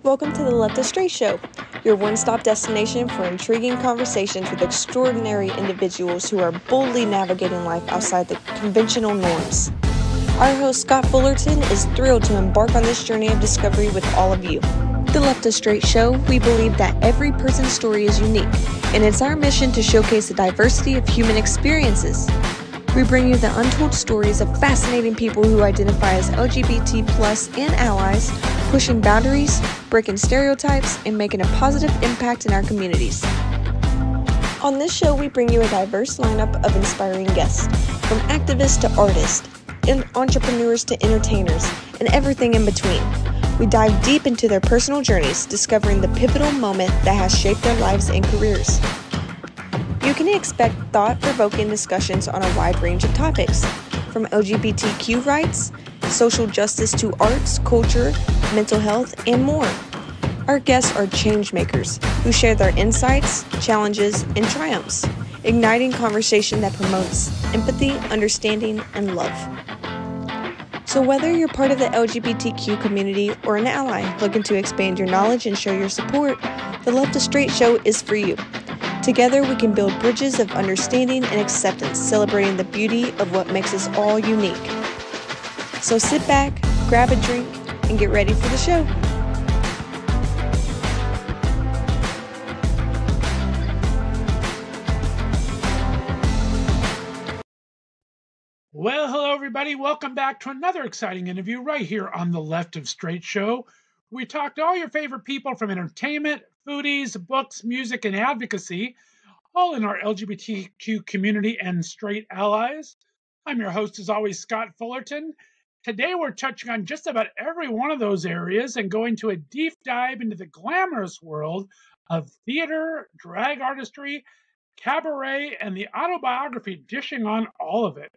Welcome to the Left of Str8 Show, your one-stop destination for intriguing conversations with extraordinary individuals who are boldly navigating life outside the conventional norms. Our host, Scott Fullerton, is thrilled to embark on this journey of discovery with all of you. The Left of Str8 Show, we believe that every person's story is unique, and it's our mission to showcase the diversity of human experiences. We bring you the untold stories of fascinating people who identify as LGBT+ and allies, pushing boundaries, breaking stereotypes, and making a positive impact in our communities. On this show, we bring you a diverse lineup of inspiring guests, from activists to artists, and entrepreneurs to entertainers, and everything in between. We dive deep into their personal journeys, discovering the pivotal moment that has shaped their lives and careers. You can expect thought-provoking discussions on a wide range of topics, from LGBTQ rights, social justice to arts, culture, mental health, and more. Our guests are change-makers who share their insights, challenges, and triumphs, igniting conversation that promotes empathy, understanding, and love. So whether you're part of the LGBTQ community or an ally looking to expand your knowledge and show your support, the Left of Str8 Show is for you. Together, we can build bridges of understanding and acceptance, celebrating the beauty of what makes us all unique. So sit back, grab a drink, and get ready for the show. Well, hello, everybody. Welcome back to another exciting interview right here on the Left of Str8 Show. We talk to all your favorite people from entertainment, foodies, books, music, and advocacy, all in our LGBTQ community and straight allies. I'm your host, as always, Scott Fullerton. Today, we're touching on just about every one of those areas and going to a deep dive into the glamorous world of theater, drag artistry, cabaret, and the autobiography, dishing on all of it.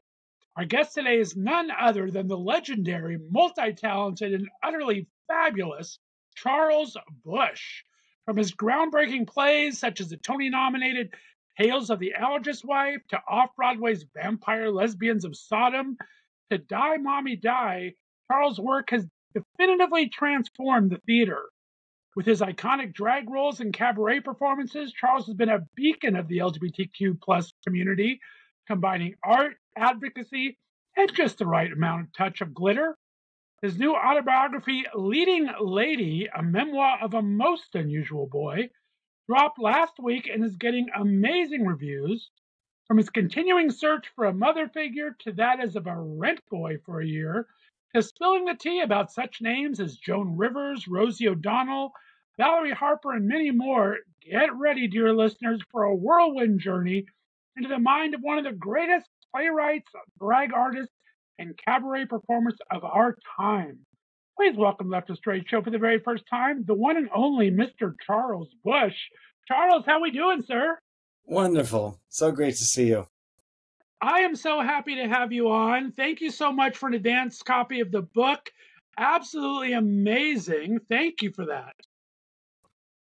Our guest today is none other than the legendary, multi-talented, and utterly fabulous Charles Busch. From his groundbreaking plays such as the Tony-nominated Tales of the Alchemists Wife to Off-Broadway's vampire Lesbians of Sodom to Die, Mommy Die, Charles' work has definitively transformed the theater. With his iconic drag roles and cabaret performances, Charles has been a beacon of the LGBTQ+ community, combining art, advocacy, and just the right amount of touch of glitter. His new autobiography, Leading Lady, a memoir of a most unusual boy, dropped last week and is getting amazing reviews. From his continuing search for a mother figure to that as of a rent boy for a year, to spilling the tea about such names as Joan Rivers, Rosie O'Donnell, Valerie Harper, and many more, get ready, dear listeners, for a whirlwind journey into the mind of one of the greatest playwrights, drag artists, and cabaret performers of our time. Please welcome Left of Str8 Show for the very first time, the one and only Mr. Charles Busch. Charles, how we doing, sir? Wonderful. So great to see you. I am so happy to have you on. Thank you so much for an advanced copy of the book. Absolutely amazing. Thank you for that.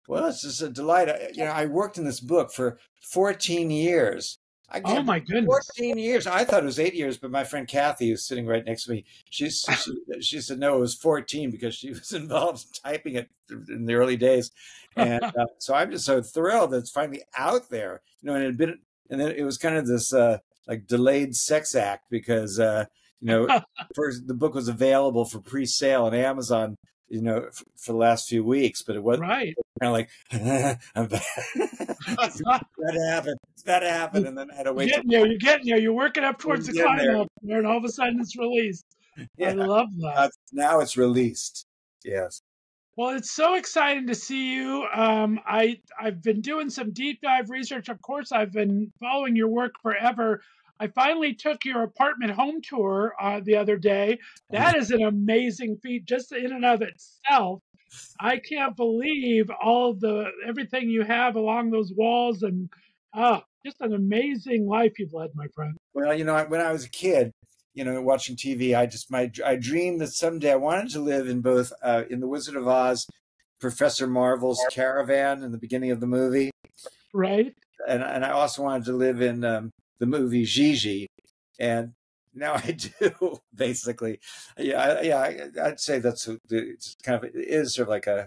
Well, it's just a delight. I worked in this book for 14 years. Oh, my goodness. 14 years. I thought it was 8 years, but my friend Kathy, who's sitting right next to me, she said, no, it was 14 because she was involved in typing it in the early days. And so I'm just so thrilled that it's finally out there. And then it was kind of this like delayed sex act because, first the book was available for pre-sale on Amazon, for the last few weeks, but it wasn't right. Kind of like, it's got to happen. And then I had to wait. You're getting there. You're working up towards the climax there, and all of a sudden it's released. Yeah. I love that. Now it's released. Yes. Well, it's so exciting to see you. I've been doing some deep dive research. Of course, I've been following your work forever. I finally took your apartment home tour the other day. That is an amazing feat just in and of itself. I can't believe everything you have along those walls, and just an amazing life you've led, my friend. Well, when I was a kid, watching TV, I dreamed that someday I wanted to live in both in the Wizard of Oz, Professor Marvel's caravan in the beginning of the movie, right? And I also wanted to live in the movie Gigi, and now I do, basically. I'd say it's kind of, it is sort of like a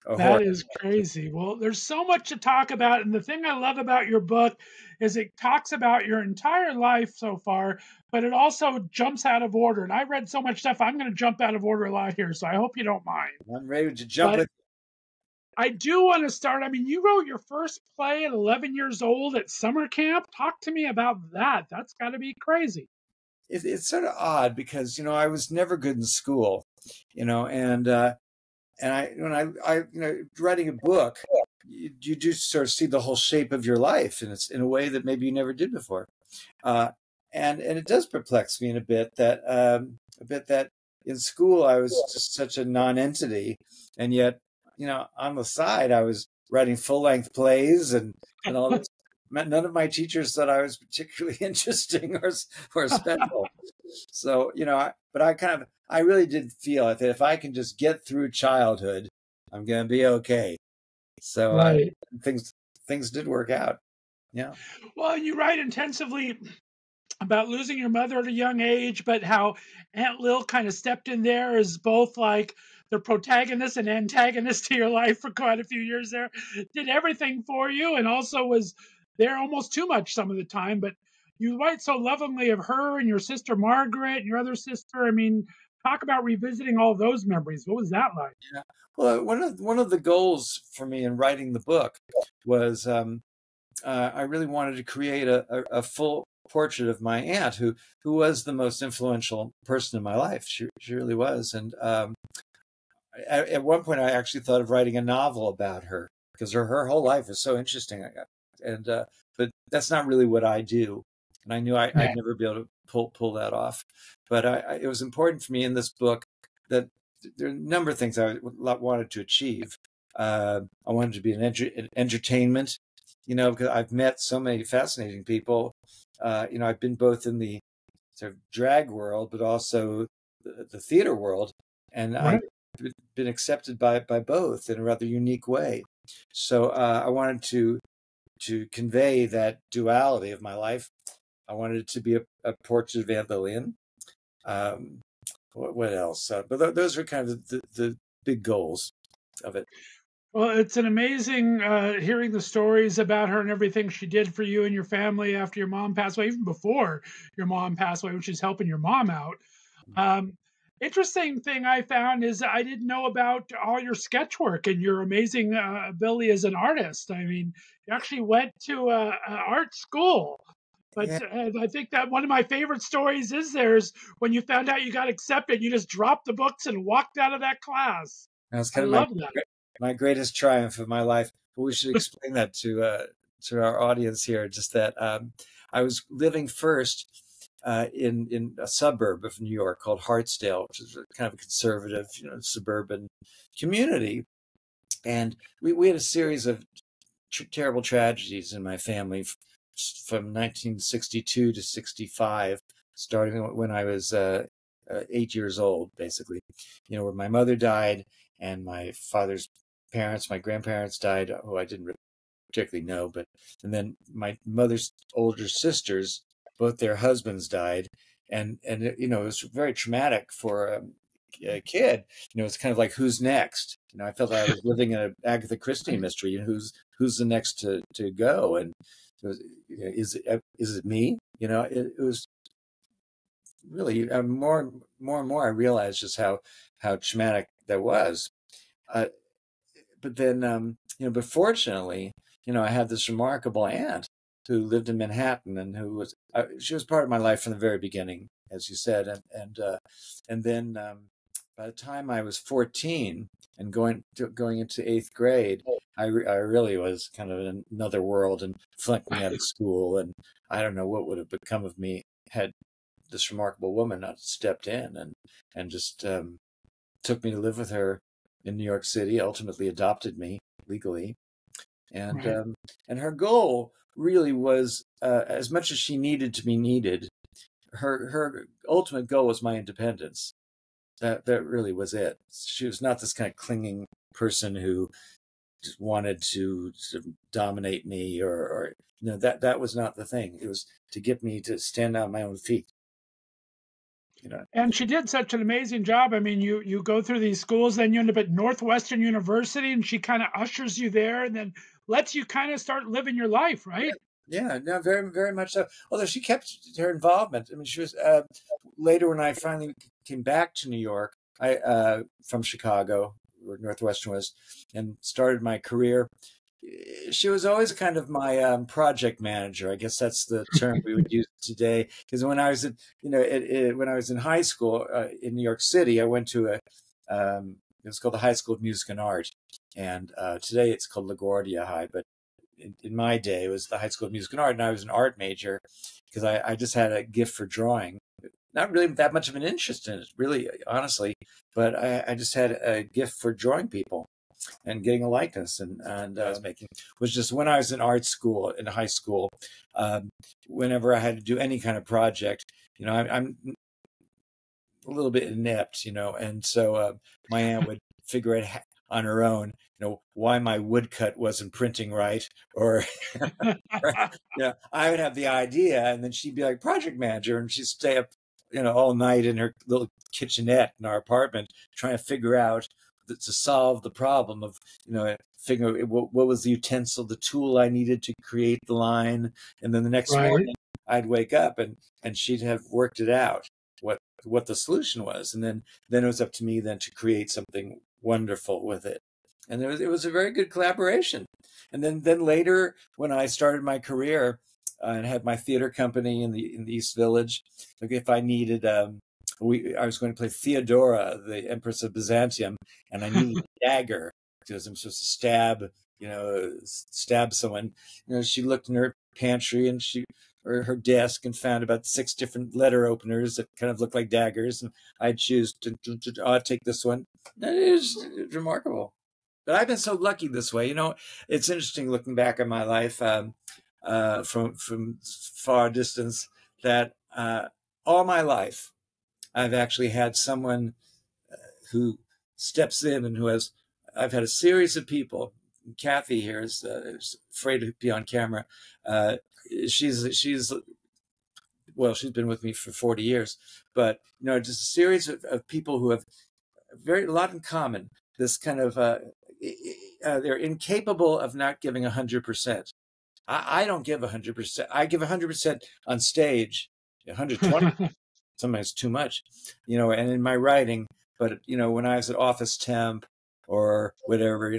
a horror. That is crazy. Well, there's so much to talk about. And the thing I love about your book is it talks about your entire life so far, but it also jumps out of order. And I read so much stuff, I'm going to jump out of order a lot here. So I hope you don't mind. I'm ready to jump But with. I do want to start. I mean, you wrote your first play at 11 years old at summer camp. Talk to me about that. That's got to be crazy. It's sort of odd because, I was never good in school, and writing a book, you do sort of see the whole shape of your life, and it's in a way that maybe you never did before. And it does perplex me in a bit that in school I was just such a non-entity, and yet, on the side I was writing full-length plays and all this. None of my teachers thought I was particularly interesting or special. So, I really did feel that if I can just get through childhood, I'm going to be okay. So Right. things did work out. Yeah. Well, you write intensively about losing your mother at a young age, but how Aunt Lil kind of stepped in there as both like the protagonist and antagonist to your life for quite a few years there, did everything for you, and also was there almost too much some of the time. But you write so lovingly of her and your sister Margaret and your other sister. I mean, talk about revisiting all those memories. What was that like? Yeah. Well, one of the goals for me in writing the book was I really wanted to create a full portrait of my aunt, who was the most influential person in my life. She really was. And at one point, I actually thought of writing a novel about her because her whole life is so interesting. And but that's not really what I do, and I knew I'd never be able to pull that off. But it was important for me in this book that there are a number of things I wanted to achieve. I wanted to be an entertainment, because I've met so many fascinating people. I've been both in the sort of drag world, but also the theater world, and Right. I've been accepted by both in a rather unique way. So I wanted to convey that duality of my life. I wanted it to be a portrait of Aunt Lillian. What else? But those were kind of the big goals of it. Well, it's an amazing hearing the stories about her and everything she did for you and your family after your mom passed away, even before your mom passed away, when she's helping your mom out. Interesting thing I found is I didn't know about all your sketch work and your amazing ability as an artist. I mean, you actually went to a art school. But Yeah, I think that one of my favorite stories is there's when you found out you got accepted, you just dropped the books and walked out of that class. that was I kind of love that. my greatest triumph of my life. But we should explain that to our audience here. Just that I was living first in a suburb of New York called Hartsdale, which is kind of a conservative, suburban community. And we had a series of terrible tragedies in my family from 1962 to 65, starting when I was 8 years old, basically. Where my mother died and my father's parents, my grandparents died, who I didn't particularly know, and then my mother's older sisters, both their husbands died, and it was very traumatic for a kid. It's kind of like, who's next? I felt like I was living in an Agatha Christie mystery. Who's the next to go? And it was, is it me? It was really more and more I realized just how traumatic that was. But then, but fortunately, I had this remarkable aunt who lived in Manhattan and who she was part of my life from the very beginning, as you said. And then by the time I was 14 and going into 8th grade, I really was kind of in another world and flunked me out of school. And I don't know what would have become of me had this remarkable woman not stepped in and just took me to live with her in New York City, ultimately adopted me legally. And Right. And her goal really was, as much as she needed to be needed, her ultimate goal was my independence. That really was it. She was not this kind of clinging person who just wanted to sort of dominate me or that was not the thing. It was to get me to stand on my own feet. you know. And she did such an amazing job. I mean, you go through these schools, then you end up at Northwestern University, and she kind of ushers you there, and then lets you kind of start living your life, right? Yeah, no, very, very much so. Although she kept her involvement. I mean, she was later when I finally came back to New York, I from Chicago, where Northwestern was, and started my career. She was always kind of my project manager. I guess that's the term we would use today. Because when I was in, when I was in high school in New York City, I went to it was called the High School of Music and Art, and today it's called LaGuardia High. But in my day, it was the High School of Music and Art, and I was an art major because I just had a gift for drawing. Not really that much of an interest in it, really, honestly, but I just had a gift for drawing people and getting a likeness, and I was making was just when I was in art school in high school. Whenever I had to do any kind of project, I'm a little bit inept, and so my aunt would figure it on her own, why my woodcut wasn't printing right, or I would have the idea, and then she'd be like project manager, and she'd stay up, all night in her little kitchenette in our apartment trying to figure out to solve the problem of, figuring what was the utensil, the tool I needed to create the line, and then the next morning I'd wake up and she'd have worked it out what the solution was, and then it was up to me then to create something wonderful with it. And it was a very good collaboration. And then later, when I started my career and had my theater company in the East Village, if I needed, I was going to play Theodora, the Empress of Byzantium, and I needed a dagger because I'm supposed to stab someone. She looked in her pantry and or her desk and found about 6 different letter openers that kind of looked like daggers, and I'd choose to take this one. It is remarkable. But I've been so lucky this way. It's interesting looking back on my life from far distance that all my life I've actually had someone who steps in and I've had a series of people. Kathy here is afraid to be on camera. She's been with me for 40 years, but just a series of people who have a lot in common. This kind of they're incapable of not giving 100%. I don't give 100%. I give 100% on stage, 120, sometimes too much, and in my writing. But when I was at office temp or whatever,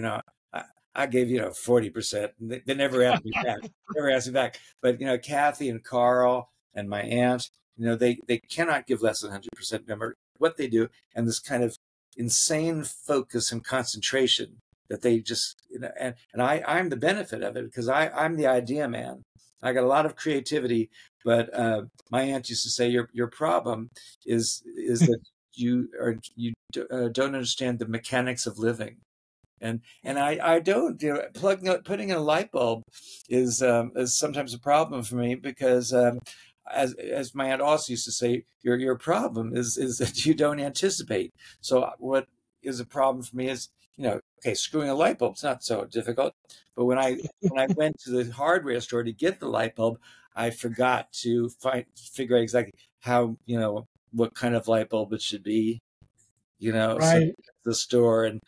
I gave 40%. They never asked me back. But Kathy and Carl and my aunt, they cannot give less than 100%, no matter what they do. And this kind of insane focus and concentration that they just, and I'm the benefit of it because I'm the idea man. I got a lot of creativity, but my aunt used to say your problem is that you don't understand the mechanics of living. And I don't putting in a light bulb is sometimes a problem for me because as my aunt also used to say, your problem is that you don't anticipate. So what is a problem for me is screwing a light bulb is not so difficult. But when I went to the hardware store to get the light bulb, I forgot to figure out exactly how what kind of light bulb it should be. So the store and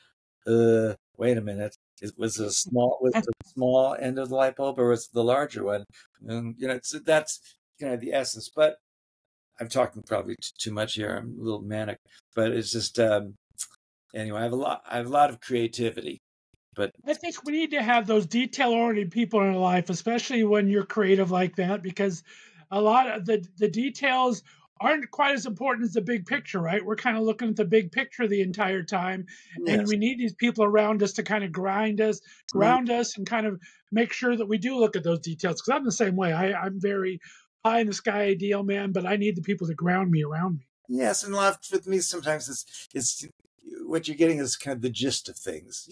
wait a minute. Was the small end of the light bulb or was it the larger one? And, that's the essence. But I'm talking probably too much here. I'm a little manic, but it's just anyway. I have a lot of creativity. But I think we need to have those detail-oriented people in our life, especially when you're creative like that, because a lot of the details aren't quite as important as the big picture, right? We're kind of looking at the big picture the entire time, and we need these people around us to kind of ground us, and kind of make sure that we do look at those details. Because I'm the same way. I'm very pie in the sky ideal man, but I need the people to ground me around me. Yes, and left with me sometimes it's what you're getting is kind of the gist of things.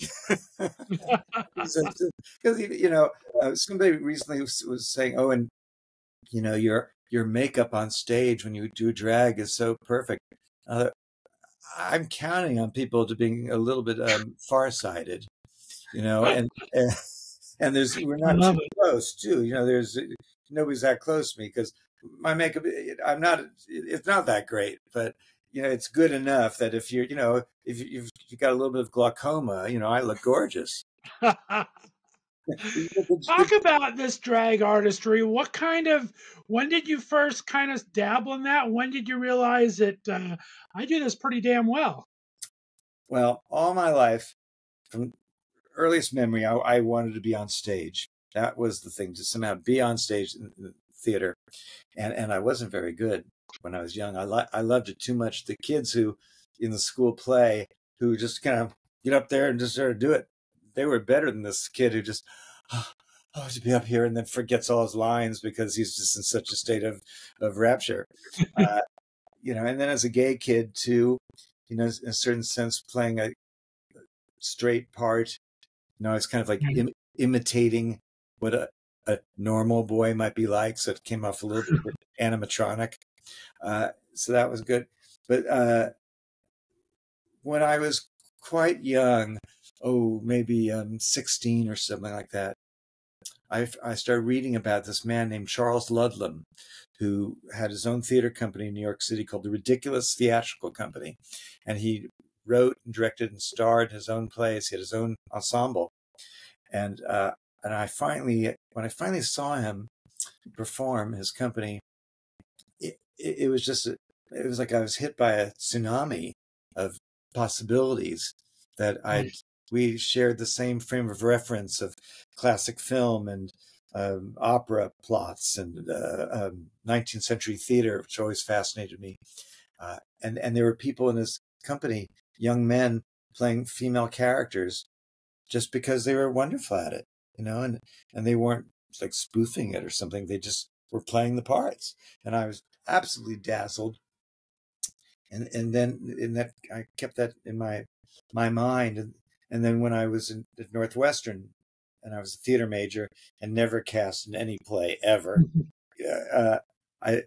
Because somebody recently was saying, "Oh, and your makeup on stage when you do drag is so perfect." I'm counting on people to being a little bit farsighted, and we're not too close too. There's nobody's that close to me because my makeup, it's not that great, but it's good enough that if you're, if you've got a little bit of glaucoma, I look gorgeous. Talk about this drag artistry. When did you first kind of dabble in that? When did you realize that I do this pretty damn well? Well, all my life, from earliest memory, I wanted to be on stage. That was the thing, to somehow be on stage in the theater. And I wasn't very good when I was young. I loved it too much. The kids who in the school play who just kind of get up there and just sort of do it, they were better than this kid who just, to be up here, and then forgets all his lines because he's just in such a state of rapture. And then as a gay kid too, in a certain sense, playing a straight part, it's kind of like imitating what a normal boy might be like. So it came off a little bit animatronic. So that was good. But when I was quite young, maybe 16 or something like that, I started reading about this man named Charles Ludlam, who had his own theater company in New York City called the Ridiculous Theatrical Company. And he wrote and directed and starred in his own plays. He had his own ensemble. And when I finally saw him perform his company, it was like I was hit by a tsunami of possibilities that we shared the same frame of reference of classic film and opera plots and 19th century theater, which always fascinated me. And there were people in his company, young men playing female characters just because they were wonderful at it, and they weren't like spoofing it or something. They just were playing the parts. And I was absolutely dazzled. And then I kept that in my mind. And then when I was at Northwestern, and I was a theater major and never cast in any play ever, I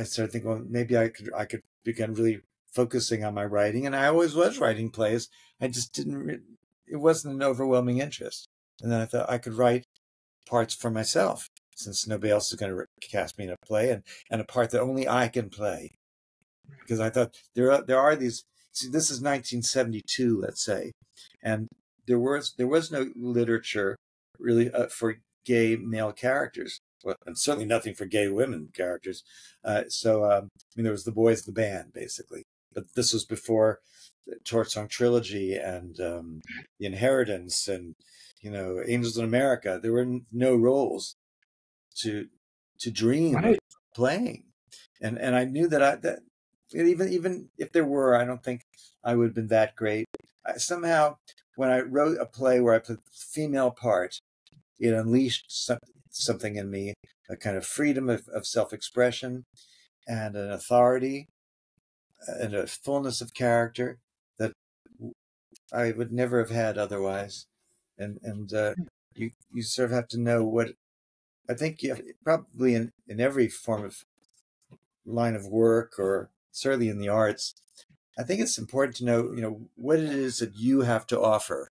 started thinking, well, maybe I could begin really focusing on my writing. And I always was writing plays. I just it wasn't an overwhelming interest. And then I thought I could write parts for myself, since nobody else is going to cast me in a play, and a part that only I can play. Because I thought there are these. See, this is 1972, let's say, and there was no literature really for gay male characters, and certainly nothing for gay women characters. So there was The Boys, the band, basically. But this was before the Torch Song Trilogy and The Inheritance and Angels in America. There were no roles to dream of playing, and I knew that even if there were, I don't think I would have been that great. Somehow, when I wrote a play where I played the female part, it unleashed something in me, a kind of freedom of self-expression and an authority and a fullness of character that I would never have had otherwise. And you sort of have to know what, I think you have, probably in every form of line of work, or certainly in the arts, I think it's important to know, what it is that you have to offer.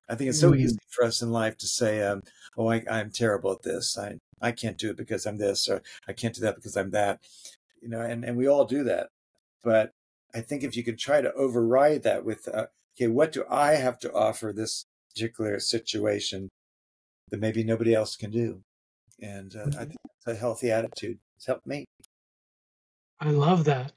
I think it's so easy for us in life to say, I'm terrible at this. I can't do it because I'm this, or I can't do that because I'm that, and we all do that. But I think if you could try to override that with, okay, what do I have to offer this particular situation that maybe nobody else can do? And I think that's a healthy attitude. It's helped me. I love that.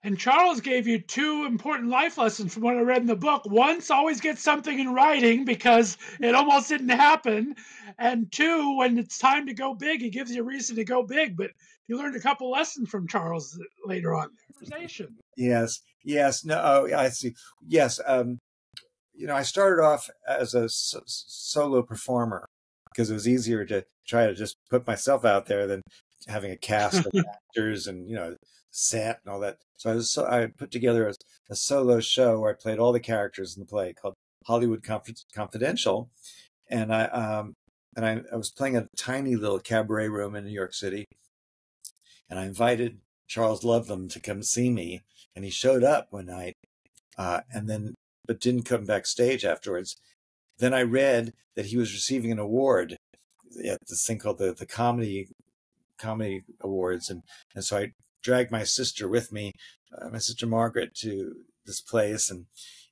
And Charles gave you two important life lessons from what I read in the book. Once, always get something in writing because it almost didn't happen. And two, when it's time to go big, he gives you a reason to go big. But you learned a couple lessons from Charles later on in the conversation. Yes. No, I see. Yes. I started off as a solo performer because it was easier to try to just put myself out there than having a cast of actors and, set and all that. So I put together a solo show where I played all the characters in the play called Hollywood Confidential. And I was playing at a tiny little cabaret room in New York City. And I invited Charles Ludlam to come see me. And he showed up one night but didn't come backstage afterwards. Then I read that he was receiving an award at this thing called the Comedy comedy awards, and so I dragged my sister with me, my sister Margaret, to this place,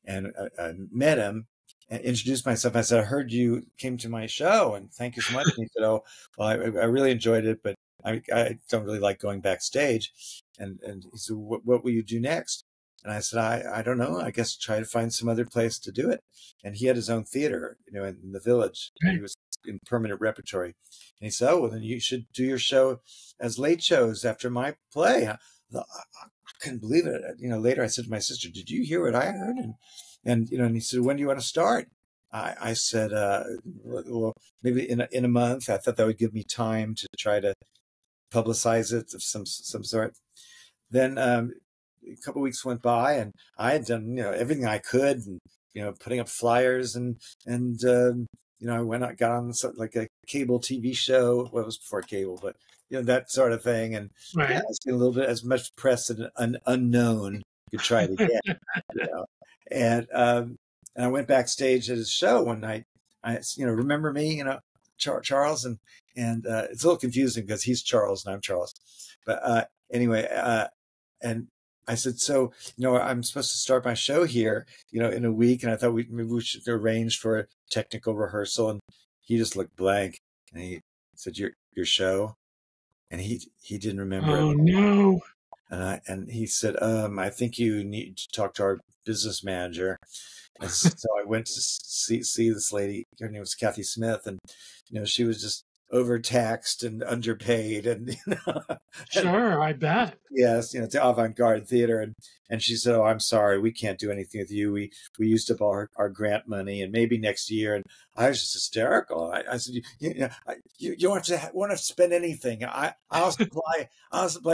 and I met him and introduced myself. I said, I heard you came to my show, and thank you so much. And he said, oh, well, I really enjoyed it, but I don't really like going backstage. And he said, what will you do next? And I said, I don't know. I guess try to find some other place to do it. And he had his own theater, in the Village. He was in permanent repertory. And he said, oh, well, then you should do your show as late shows after my play. I couldn't believe it. Later I said to my sister, did you hear what I heard? And he said, when do you want to start? I said, well, maybe in a month. I thought that would give me time to try to publicize it of some sort. Then a couple of weeks went by, and I had done everything I could, and putting up flyers, and I got on like a cable TV show. Well, it was before cable, but that sort of thing, and Right. I was getting a little bit as much press as an unknown could try to get. And I went backstage at his show one night. I remember me, Charles, and it's a little confusing because he's Charles and I'm Charles, but anyway, and I said, so I'm supposed to start my show here, in a week, and I thought maybe we should arrange for a technical rehearsal. And he just looked blank, and he said, your show, and he didn't remember. Oh no! And he said, I think you need to talk to our business manager. And so I went to see this lady. Her name was Kathy Smith, and she was just overtaxed and underpaid, and Sure, I bet. Yes, to avant-garde theater, and she said, "Oh, I'm sorry, we can't do anything with you. We used up all our grant money, and maybe next year." And I was just hysterical. I said, "You don't want to spend anything. I'll supply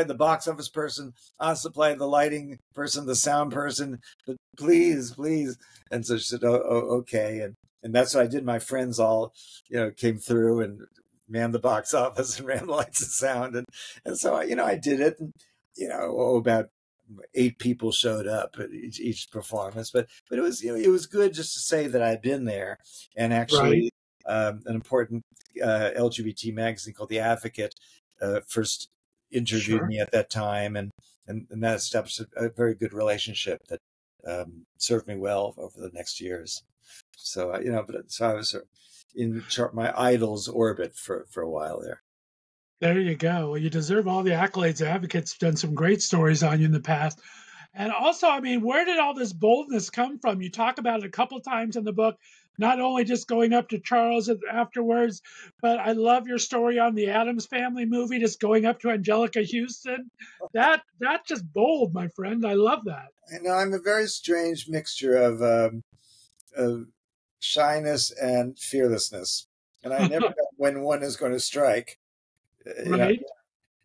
the box office person. I'll supply the lighting person, the sound person. But please." And so she said, "Oh, okay." And that's what I did. My friends all came through and manned the box office and ran the lights and sound, and so I did it, and about 8 people showed up at each performance, but it was good just to say that I'd been there. And actually, an important LGBT magazine called The Advocate first interviewed me at that time, and that established a very good relationship that served me well over the next years. So so I was in my idol's orbit for a while there. There you go. Well, you deserve all the accolades. Advocate's done some great stories on you in the past. And also, where did all this boldness come from? You talk about it a couple times in the book, not only just going up to Charles afterwards, but I love your story on the Addams Family movie, just going up to Angelica Houston. That's just bold, my friend. I love that. I'm a very strange mixture of shyness and fearlessness, and I never know when one is going to strike. Right?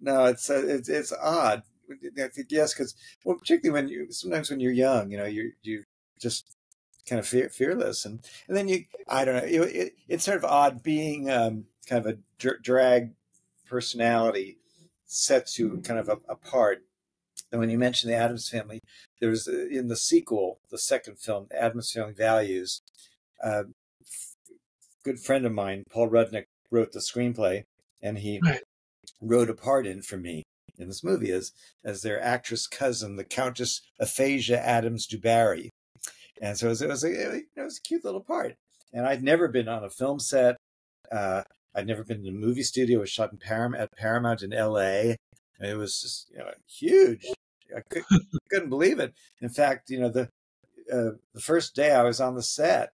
No, it's odd. I think, yes, because particularly sometimes when you're young, you just kind of fearless, and then I don't know, it's sort of odd being kind of a drag personality sets you kind of apart. And when you mentioned the Addams Family, there was in the sequel, the second film, The Addams Family Values. A good friend of mine, Paul Rudnick, wrote the screenplay, and he wrote a part in for me in this movie as their actress cousin, the Countess Aphasia Adams Dubarry. And so it was a cute little part. And I'd never been on a film set. I'd never been in a movie studio. It was shot at Paramount in LA. And it was just huge. I couldn't believe it. In fact, the first day I was on the set,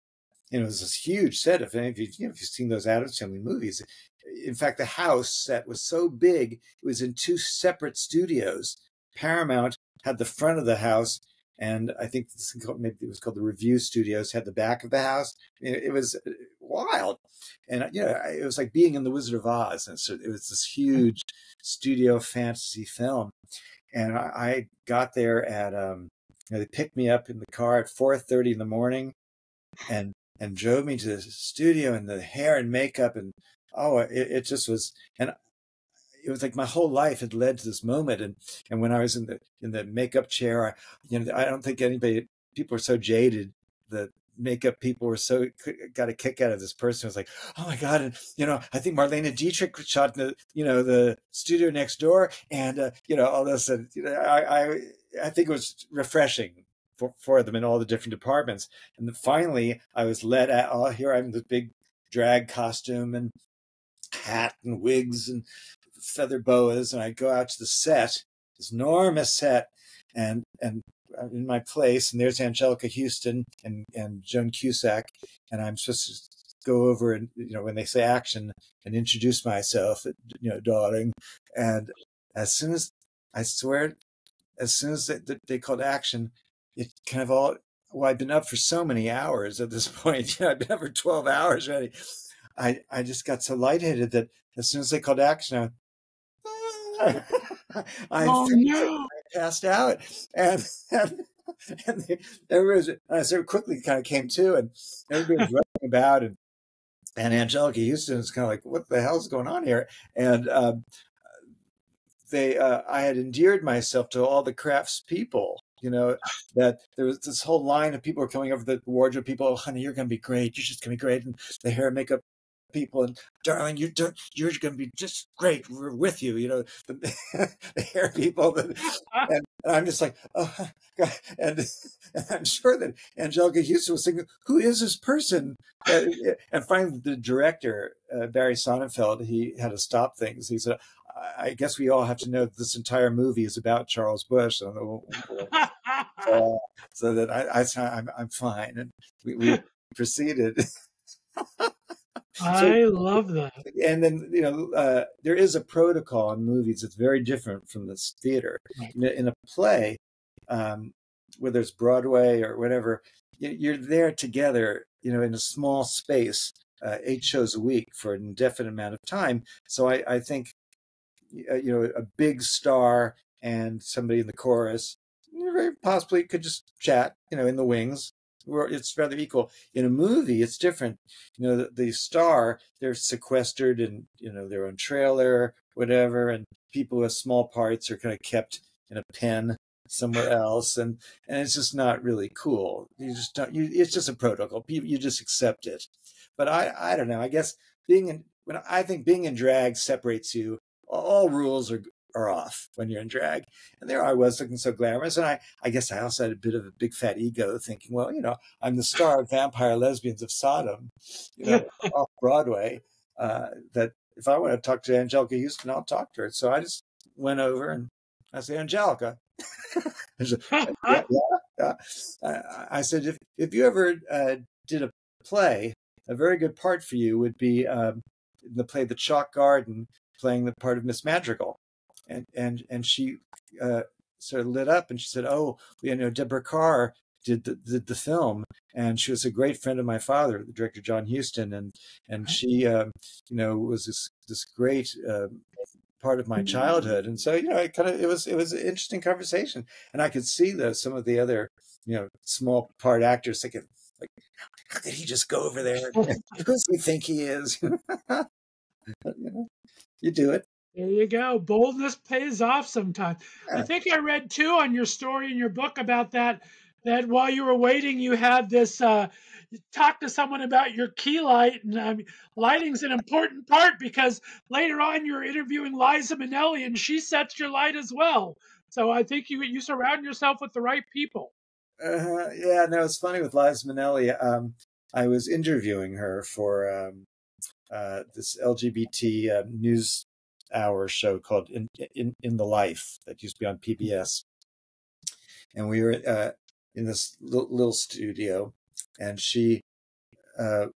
it was this huge set. If any of you, if you've seen those Addams Family movies, in fact, the house set was so big, it was in 2 separate studios. Paramount had the front of the house, and I think maybe it was called the Review Studios, had the back of the house. It was wild. And, it was like being in The Wizard of Oz. And so it was this huge studio fantasy film. And I got there at, they picked me up in the car at 4:30 in the morning and drove me to the studio, and the hair and makeup, and it just was, and it was like my whole life had led to this moment. And when I was in the makeup chair, I don't think people are so jaded that makeup people were got a kick out of this person. It was like, oh my God. And, I think Marlene Dietrich shot in the studio next door, and, all this. And, I think it was refreshing for them in all the different departments. And then finally I was let out. Oh, here I'm in the big drag costume and hat and wigs and feather boas. And I go out to the set, this enormous set, and I'm in my place, and there's Angelica Houston and Joan Cusack, and I'm supposed to go over and, when they say action, and introduce myself, darling. And as soon as they called action, it kind of all, well, I've been up for so many hours at this point. I've been up for 12 hours already. I just got so lightheaded that as soon as they called action, I passed out, and I sort of quickly kind of came to, and everybody was running about, and Angelica Houston is kind of like, what the hell's going on here? And I had endeared myself to all the crafts people, that there was this whole line of people were coming over, the wardrobe people. Oh, honey, you're going to be great. You're just going to be great. And the hair and makeup people, and darling, you're going to be just great. We're with you, the hair people. And I'm just like, oh God. And I'm sure that Angelica Houston was thinking, who is this person? And finally, the director, Barry Sonnenfeld, he had to stop things. He said, I guess we all have to know that this entire movie is about Charles Busch. So that I'm fine. And we proceeded. I love that. And then, there is a protocol in movies that's very different from this theater. Right. In a play, whether it's Broadway or whatever, you're there together, in a small space, 8 shows a week for an indefinite amount of time. So I think, a big star and somebody in the chorus very possibly could just chat, in the wings. It's rather equal. In a movie, it's different. The star, they're sequestered in, their own trailer, whatever, and people with small parts are kind of kept in a pen somewhere else, and it's just not really cool. You just don't. It's just a protocol. You just accept it. But I don't know. I guess I think being in drag separates you. All rules are off when you're in drag. And there I was looking so glamorous. And I guess I also had a bit of a big fat ego thinking, well, I'm the star of Vampire Lesbians of Sodom, off Broadway, that if I want to talk to Angelica Houston, I'll talk to her. So I just went over and I said, Angelica. Yeah. I said, if you ever did a play, a very good part for you would be the play The Chalk Garden, playing the part of Miss Madrigal. And she sort of lit up, and she said, "Oh, Deborah Carr did the film, and she was a great friend of my father, the director John Huston, and she was this great part of my childhood." And so it was an interesting conversation, and I could see some of the other small part actors thinking, like, how did he just go over there? Who does he think he is? You do it. There you go. Boldness pays off sometimes. I think I read too on your story in your book about that while you were waiting, you had this, you talked to someone about your key light, and lighting's an important part because later on you're interviewing Liza Minnelli and she sets your light as well. So I think you surround yourself with the right people. Yeah, no, it's funny with Liza Minnelli. I was interviewing her for this LGBT news hour show called in the Life that used to be on PBS, and we were in this little studio, and she was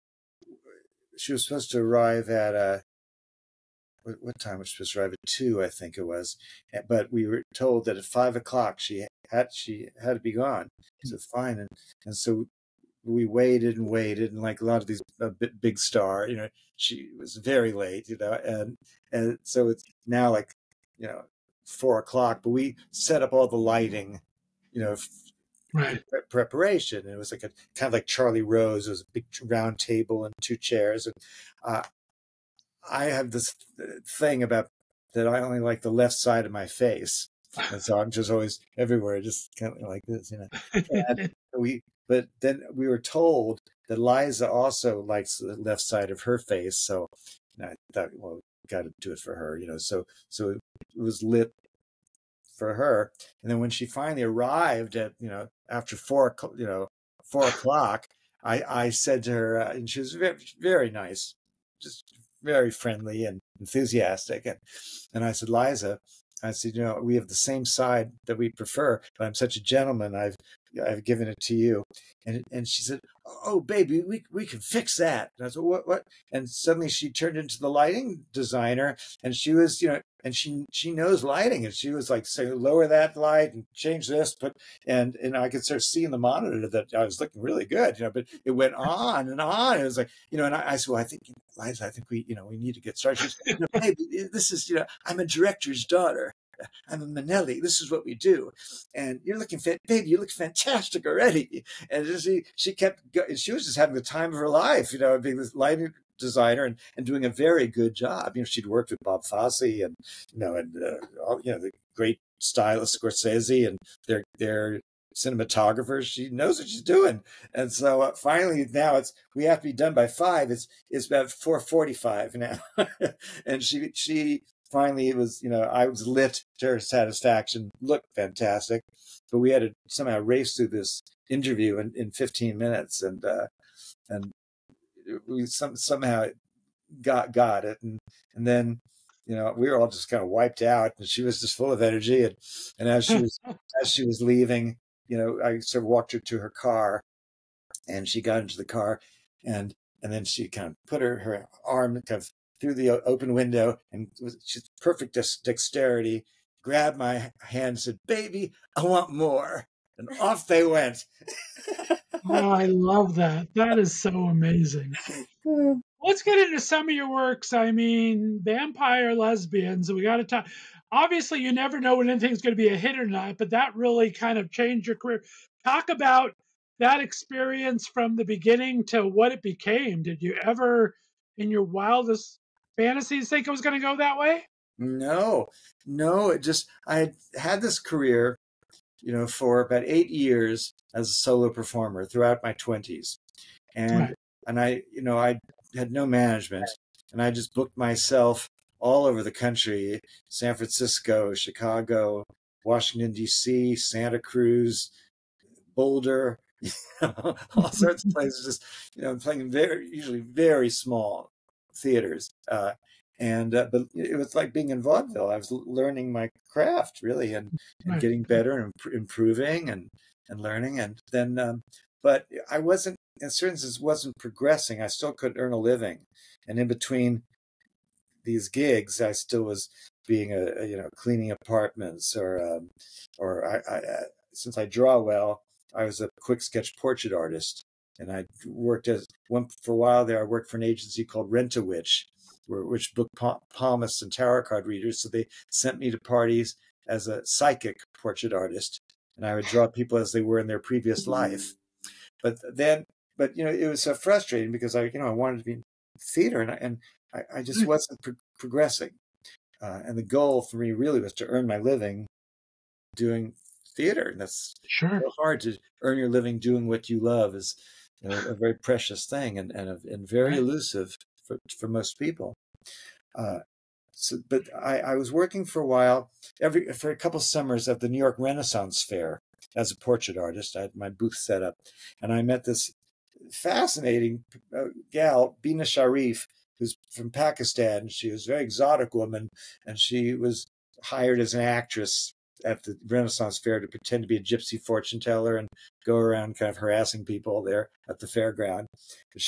supposed to arrive at what time was she supposed to arrive at 2, I think it was, but we were told that at 5 o'clock she had to be gone. So fine, and so we waited, and like a lot of these big star, she was very late, and so it's now like 4 o'clock, but we set up all the lighting, right. Preparation. And it was like a kind of like Charlie Rose. It was a big round table and 2 chairs, and I have this thing about that I only like the left side of my face, and so I'm just always everywhere, just kind of like this, And but then we were told that Liza also likes the left side of her face. So I thought, well, got to do it for her, so it was lit for her. And then when she finally arrived at, after 4 o'clock, I said to her, and she was very, very nice, just very friendly and enthusiastic. And I said, Liza, I said, we have the same side that we prefer, but I'm such a gentleman. I've given it to you. And she said, oh, baby, we can fix that. And I said, what? And suddenly she turned into the lighting designer, and she was, and she knows lighting, and she was like saying, lower that light and change this, and I could sort of see in the monitor that I was looking really good, but it went on and on. It was like, and I said, well, I think, Liza, I think we need to get started. She said, hey, this is, I'm a director's daughter. I'm a Minnelli. This is what we do. And you're looking baby, you look fantastic already. And she kept going. She was just having the time of her life, being this lighting designer and doing a very good job. She'd worked with Bob Fosse and, all, the great stylist Scorsese and their cinematographers. She knows what she's doing. And so finally now we have to be done by 5. It's about 4:45 now. And she finally, it was, I was lit to her satisfaction, looked fantastic, but we had to somehow race through this interview in 15 minutes, and we somehow got it, and then we were all just kind of wiped out, and she was just full of energy, and as she was leaving, I sort of walked her to her car, and she got into the car, and then she kind of put her arm kind of through the open window, and she's perfect dexterity, grabbed my hand and said, baby, I want more. And off they went. Oh, I love that. That is so amazing. Let's get into some of your works. I mean, Vampire Lesbians, we got to talk. Obviously, you never know when anything's going to be a hit or not, but that really kind of changed your career. Talk about that experience from the beginning to what it became. Did you ever, in your wildest fantasies, think it was going to go that way? No. I had this career, for about 8 years as a solo performer throughout my 20s. And I had no management, and I just booked myself all over the country, San Francisco, Chicago, Washington, D.C., Santa Cruz, Boulder, all sorts of places, just, playing usually very small theaters. But it was like being in vaudeville. I was learning my craft, really, and getting better and improving and learning. And then, but I wasn't, in certain sense, wasn't progressing. I still couldn't earn a living. And in between these gigs, I still was being cleaning apartments, or since I draw well, I was a quick sketch portrait artist. And I worked for a while there. I worked for an agency called Rent-A-Witch, which booked palmists and tarot card readers. So they sent me to parties as a psychic portrait artist, and I would draw people as they were in their previous life. But it was so frustrating because I wanted to be in theater, and I just wasn't progressing. And the goal for me really was to earn my living doing theater, and that's so hard to earn your living doing what you love. Is a very precious thing and very elusive for most people. But I was working for a while, for a couple summers at the New York Renaissance Fair as a portrait artist. I had my booth set up, and I met this fascinating gal, Bina Sharif, who's from Pakistan. She was a very exotic woman, and she was hired as an actress at the Renaissance Fair to pretend to be a gypsy fortune teller and go around kind of harassing people there at the fairground.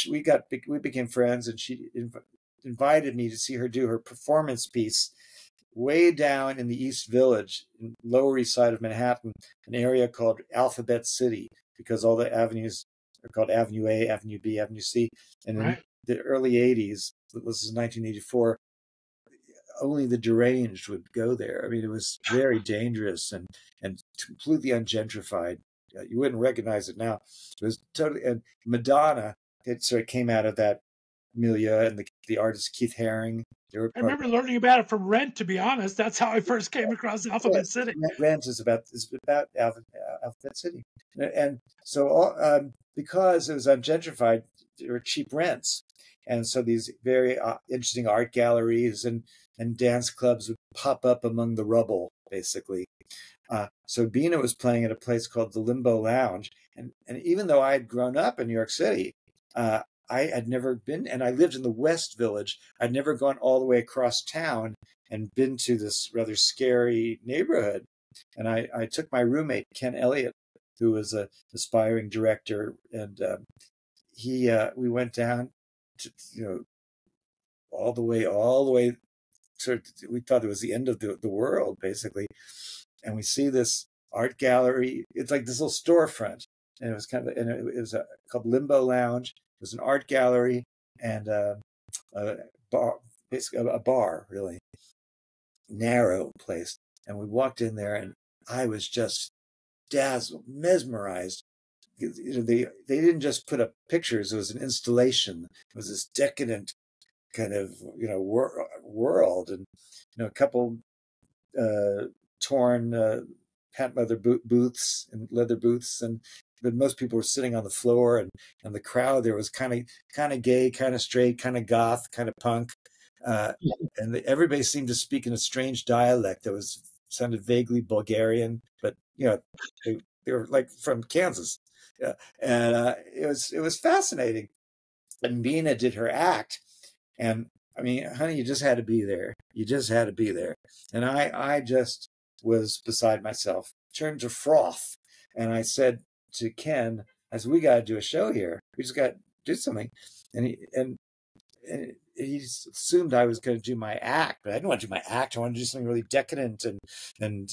We became friends, and she invited me to see her do her performance piece way down in the East Village, in Lower East Side of Manhattan, an area called Alphabet City, because all the avenues are called Avenue A, Avenue B, Avenue C. And in the early 80s, this is 1984, only the deranged would go there. I mean, it was very dangerous and completely ungentrified. You wouldn't recognize it now. It was totally, and Madonna, it sort of came out of that milieu, and the artist Keith Haring. They were I part remember learning about it from Rent, to be honest. That's how I first came across Alphabet City. Rent is about Alphabet City, and so because it was ungentrified, there were cheap rents, and so these very interesting art galleries and dance clubs would pop up among the rubble, basically. So Bina was playing at a place called the Limbo Lounge, and even though I had grown up in New York City, I had never been, and I lived in the West Village. I'd never gone all the way across town and been to this rather scary neighborhood. And I took my roommate, Ken Elliott, who was an aspiring director, and we went down to, all the way. Sort of, we thought it was the end of the world, basically. And we see this art gallery. It's like this little storefront, and it was called Limbo Lounge. It was an art gallery and a bar, basically a bar, really narrow place. And we walked in there, and I was just dazzled, mesmerized. They didn't just put up pictures; it was an installation. It was this decadent kind of world, and a couple torn patent leather booths and leather booths, but most people were sitting on the floor, and the crowd there was kind of gay, kind of straight, kind of goth, kind of punk, and everybody seemed to speak in a strange dialect that sounded vaguely Bulgarian, but they were like from Kansas, and it was fascinating. And Bina did her act, and I mean, honey, you just had to be there. You just had to be there, and I just was beside myself, turned to froth, and I said to Ken, I said, we got to do a show here. We just got to do something. And he assumed I was going to do my act, but I didn't want to do my act. I wanted to do something really decadent. And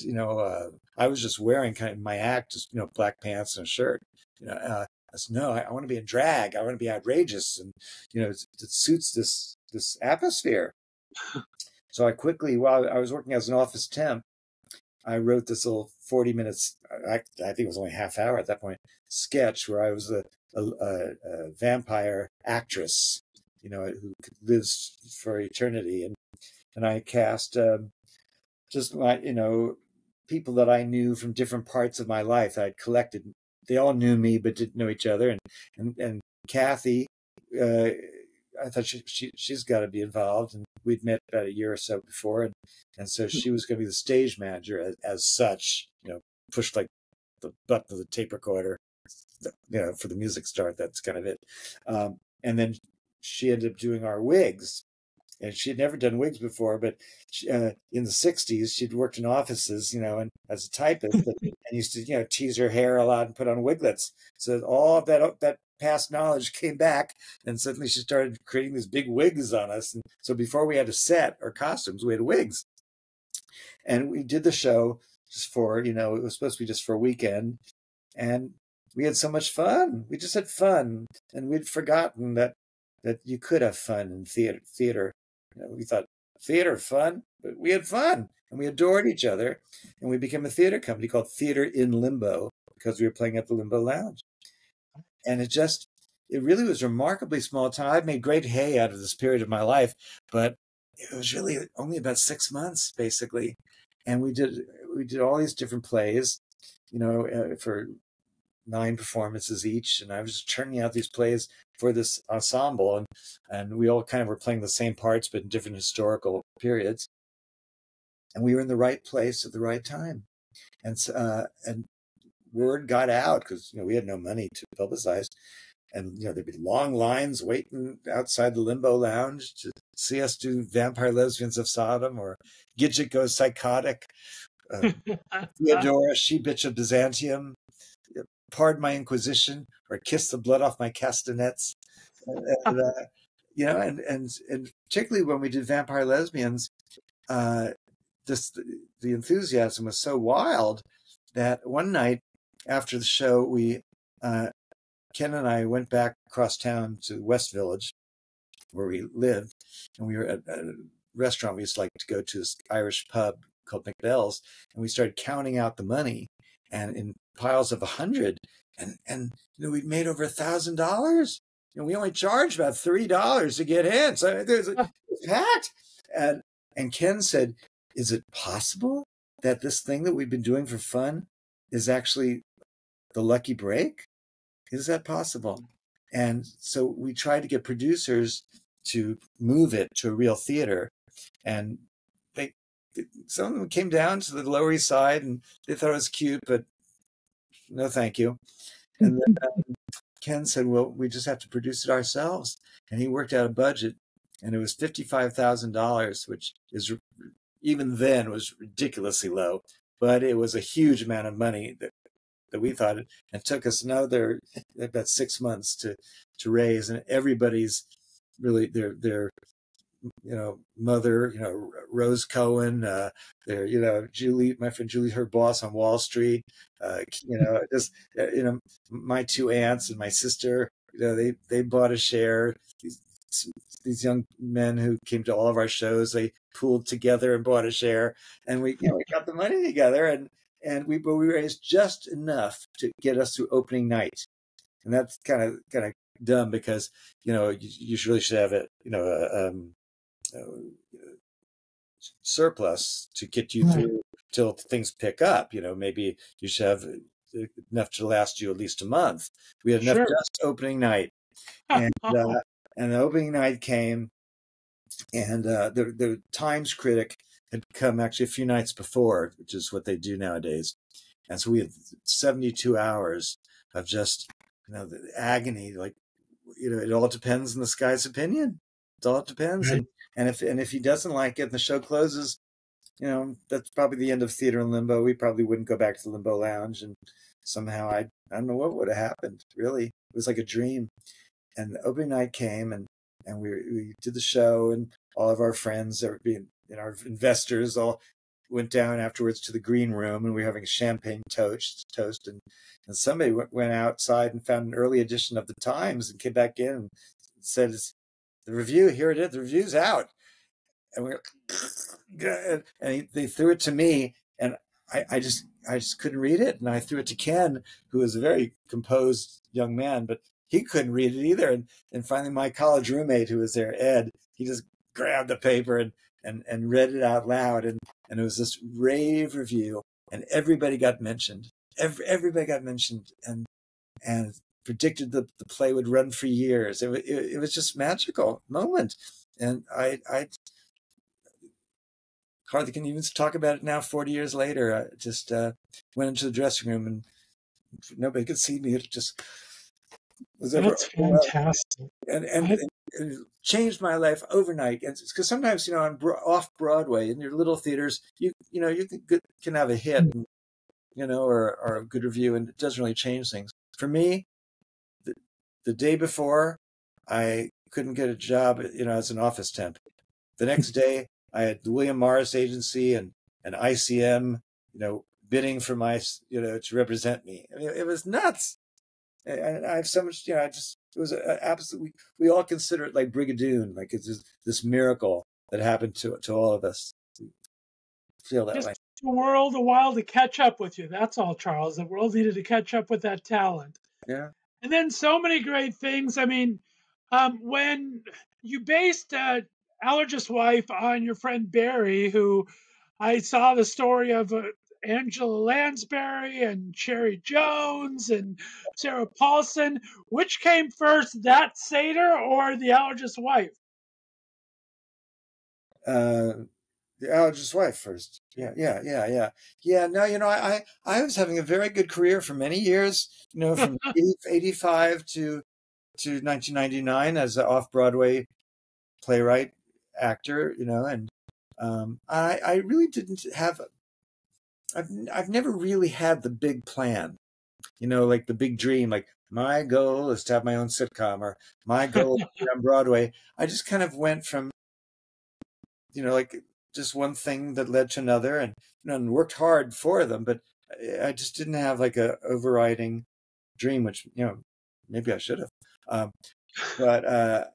I was just wearing kind of my act, just, black pants and a shirt. I said, no, I want to be in drag. I want to be outrageous. And, it suits this atmosphere. So I quickly, while I was working as an office temp, I wrote this little 40 minutes, I think it was only half hour at that point, sketch where I was a vampire actress, who lives for eternity. And I cast just my, people that I knew from different parts of my life that I'd collected. They all knew me but didn't know each other. And Kathy, I thought she's got to be involved, and we'd met about a year or so before, and so she was going to be the stage manager as such, pushed like the button of the tape recorder, for the music start. That's kind of it. And then she ended up doing our wigs, and she had never done wigs before, but she, in the 60s, she'd worked in offices, and as a typist, and used to, tease her hair a lot and put on wiglets. So all of that past knowledge came back, and suddenly she started creating these big wigs on us. And so before we had a set or costumes, we had wigs. And we did the show just for, it was supposed to be just for a weekend. And we had so much fun. We just had fun. And we'd forgotten that you could have fun in theater. We thought, theater, fun? But we had fun. And we adored each other. And we became a theater company called Theater in Limbo, because we were playing at the Limbo Lounge. And it really was remarkably small time. I've made great hay out of this period of my life, but it was really only about 6 months, basically. And we did all these different plays, for 9 performances each. And I was just churning out these plays for this ensemble. And we all kind of were playing the same parts, but in different historical periods. And we were in the right place at the right time. And word got out, because we had no money to publicize, and there'd be long lines waiting outside the Limbo Lounge to see us do Vampire Lesbians of Sodom, or Gidget Goes Psychotic, Theodora, She Bitch of Byzantium, Pardon My Inquisition, or Kiss the Blood Off My Castanets. And particularly when we did Vampire Lesbians, the enthusiasm was so wild that one night after the show, Ken and I went back across town to West Village, where we lived, and we were at a restaurant we used to like to go to, this Irish pub called McBell's, and we started counting out the money, and in piles of 100, and we'd made over $1,000. and we only charged about $3 to get in. So it was packed. And Ken said, is it possible that this thing that we've been doing for fun is actually the lucky break? Is that possible? And so we tried to get producers to move it to a real theater. And some of them came down to the Lower East Side and they thought it was cute, but no, thank you. And then Ken said, well, we just have to produce it ourselves. And he worked out a budget, and it was $55,000, which is even then was ridiculously low, but it was a huge amount of money that we thought it took us another about 6 months to raise. And everybody's really their mother, Rose Cohen, Julie, my friend Julie, her boss on Wall Street, my two aunts and my sister, they bought a share. These young men who came to all of our shows, they pooled together and bought a share, and we got the money together, and we raised just enough to get us through opening night. And that's kind of dumb because, you really should have a surplus to get you through till things pick up. Maybe you should have enough to last you at least a month. We had enough just opening night, and the opening night came, and the Times critic had come actually a few nights before, which is what they do nowadays. And so we had 72 hours of just the agony. Like, it all depends on this guy's opinion. It all depends. Right. And if he doesn't like it and the show closes, that's probably the end of Theater in Limbo. We probably wouldn't go back to the Limbo Lounge. And somehow I don't know what would have happened, really. It was like a dream. And the opening night came, and we did the show, and all of our friends, our investors all went down afterwards to the green room, and we were having a champagne toast. And somebody went outside and found an early edition of the Times and came back in and said, the review, here it is, the review's out. And we were, and they threw it to me, and I just couldn't read it. And I threw it to Ken, who was a very composed young man, but he couldn't read it either. And finally my college roommate who was there, Ed, he just grabbed the paper and read it out loud. And it was this rave review, and everybody got mentioned. Everybody got mentioned and predicted the play would run for years. It was just magical moment. And I hardly can even talk about it now, 40 years later. I just went into the dressing room and nobody could see me. It just was That's fantastic. And it changed my life overnight. Because sometimes, on off Broadway in your little theaters, you can have a hit, or a good review, and it doesn't really change things. For me, the day before, I couldn't get a job, as an office temp. The next day, I had the William Morris Agency and ICM, bidding for my, to represent me. I mean, it was nuts. And I have so much, it was absolutely, we all consider it like Brigadoon, like it's this miracle that happened to all of us. Feel that way. The world a while to catch up with you. That's all, Charles. The world needed to catch up with that talent. Yeah. And then so many great things. I mean, when you based Alchemists Wife on your friend Barry, who I saw the story of Angela Lansbury and Cherry Jones and Sarah Paulson. Which came first, that satyr or the Alchemist's Wife? The Alchemist's Wife first. Yeah. No, I was having a very good career for many years, from 85 to 1999 as an off-Broadway playwright actor, and I really didn't have, I've never really had the big plan, like the big dream, like my goal is to have my own sitcom, or my goal is to be on Broadway. I just kind of went from, like just one thing that led to another, and worked hard for them, but I just didn't have like a overriding dream, which, maybe I should have. But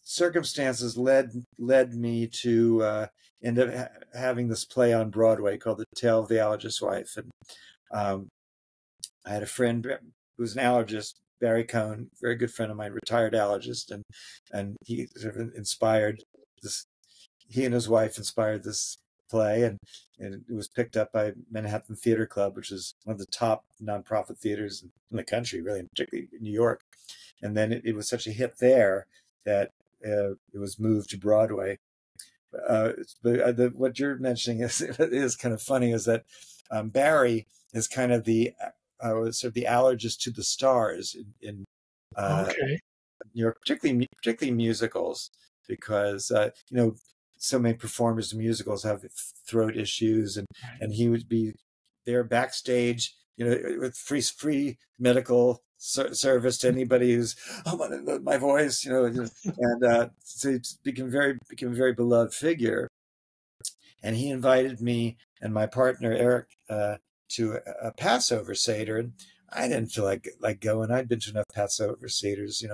circumstances led me to end up having this play on Broadway called The Tale of the Alchemist's Wife. And I had a friend who was an allergist, Barry Cohn, very good friend of mine, retired allergist, and he sort of inspired this. He and his wife inspired this play, and it was picked up by Manhattan Theater Club, which is one of the top nonprofit theaters in the country, really, particularly in New York. And then it was such a hit there that it was moved to Broadway. But what you're mentioning is kind of funny, is that Barry is kind of the sort of the allergist to the stars in Okay. New York, particularly musicals, because so many performers in musicals have throat issues, and he would be there backstage, with free medical service to anybody who's my voice, and so it's become a very beloved figure. And he invited me and my partner Eric to a Passover Seder, and I didn't feel like going. I'd been to enough Passover Seders,